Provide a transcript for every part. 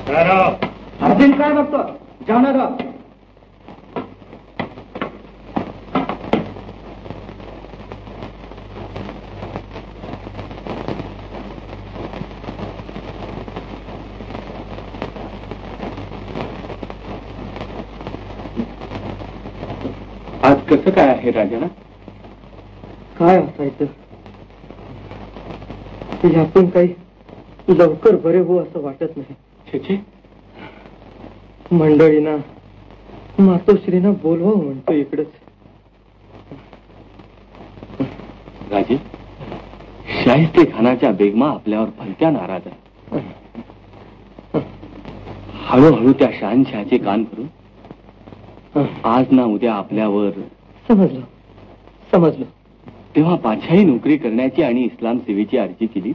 अर्जुन काय बघतो? जाणार आज कसं काय आहे राजाला? काय असायचं? यातून काही लवकर बरे हो असं वाटत नाही. छे, मंडळींना मातोश्रीना बोलवावं म्हणतो इकडच. राजे, शाहिस्ते खानाच्या बेगमा आपल्यावर भलत्या नाराज आहे. हळूहळू त्या शहानशहाचे कान करून आज ना उद्या आपल्यावर. समजलं. तेव्हा पाचशाही नोकरी करण्याची आणि इस्लाम सेवेची अर्जी केली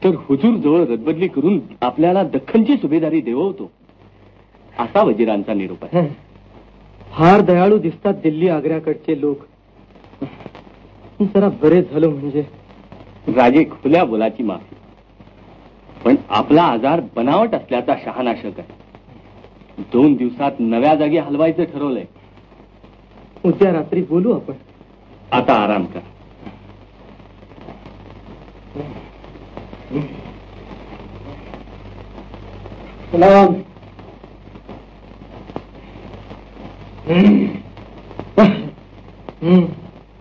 तर हुजूर जवळ रदबदली करून आपल्याला दख्खनची सुभेदारी देववतो असा वजीरांचा निरोप आहे. फार दयाळू दिसतात दिल्ली आग्र्याकडचे लोक. जरा बरे झालो म्हणजे. राजे, खुल्या बोलाची माफी, पण आपला आजार बनावट असल्याचा शहानाशक आहे. 2 दिवसात नव्या जागी हलवायचं ठरवलंय. उद्या रात्री बोलू आपण. आता आराम कर. सलाम.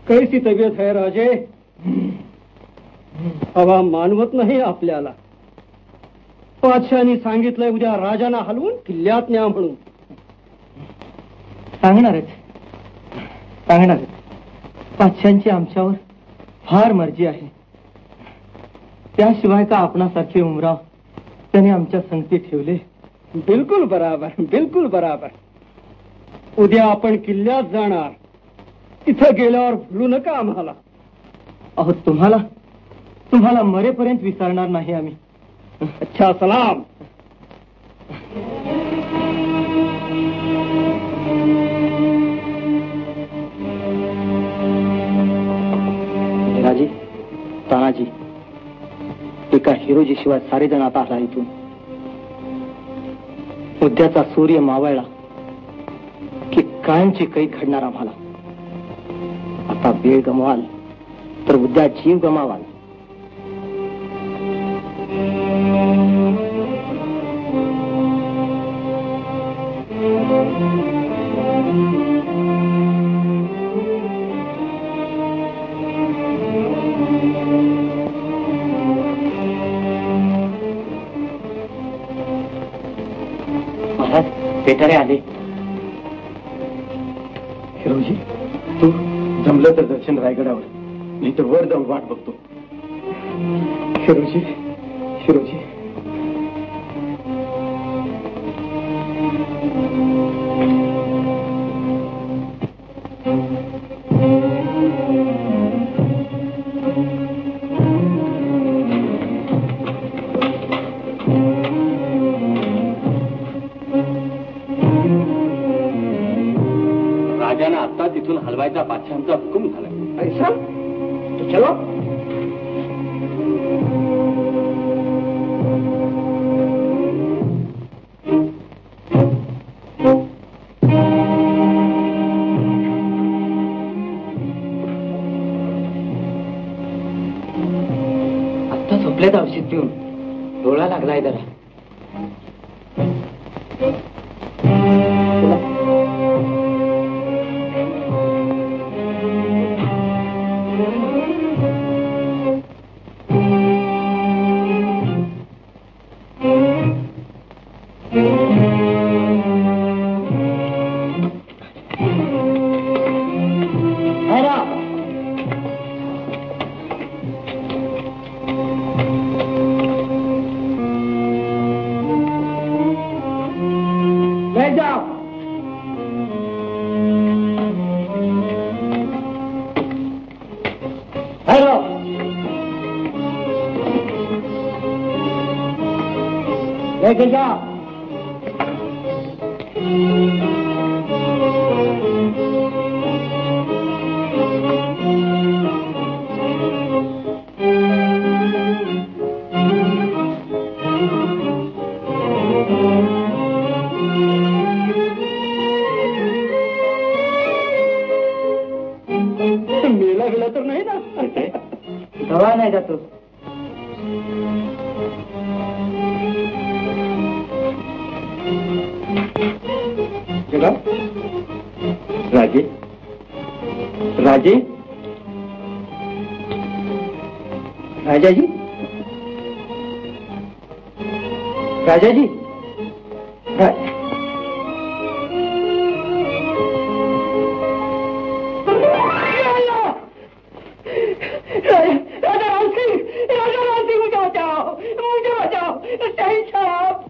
कैसी तब्येत है राजे? हवा मानवत नाही आपल्याला. पातशाहांनी सांगितलंय उद्या राजांना हलवून किल्ल्यात न्या म्हणून. सांगणारच. पातशाहांची आमच्यावर फार मर्जी आहे. त्याशिवाय का आपणासारखे उमराव त्याने आमच्या संगती ठेवले. बिलकुल बराबर. उद्या आपण किल्ल्यात जाणार. तिथं गेल्यावर भुलू नका आम्हाला. अहो, तुम्हाला मरेपर्यंत विसरणार नाही आम्ही. अच्छा, सलाम. तानाजी, एका हिरोजी शिवाय सारे जण आता आला इथून. उद्याचा सूर्य मावळला की कायमची कैद घडणार आम्हाला. आता वेळ गमवाल तर उद्या जीव गमावाल. पेटारे आले. हिरोजी, तू जमलं तर दर्शन रायगडावर, नाही तर वर जाऊन वाट बघतो. हिरोजी. राजाने आता तिथून हलवायचा बादशाहांचा हुकूम झाला. ऐसा तो चलो. आत्ता झोपल्यात औषध पिऊन. डोळा लागलाय जरा. लेके जा. झालं तर नाही ना? दवा नाही जातो. जगा राजे, राजे, राजाजी, राजाजी, राजा राम सिंह, मुझे बचाओ, मुझे बचाओ, शहीद साहब.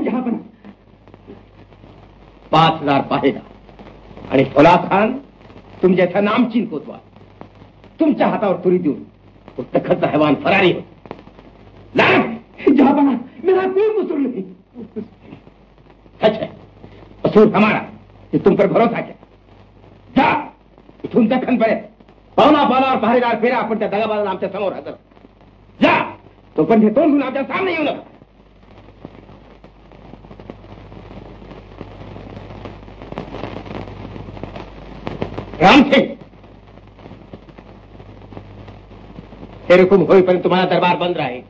जहापना 5,000 पाहेला आणि फुला खान तुमच्या इथं नामचीन कोतवा तुमच्या हातावर तुरी देऊन तखत हैवान फरारी हो. जहापना मेरा कोई कसूर नहीं. सच है, कसूर हमारा कि तुम पर भरोसा किया. जा इथून दखन पर्यंत पावना पावनावर पहारेदार फेरा आपण त्या दगाबाजाला आमच्या समोर हजर. जा तो पण हे तोंडून आमच्या सामने येऊ नका. राम सिंह, हे हुकुम होईपर्यंत तुम्हाला दरबार बंद राहील.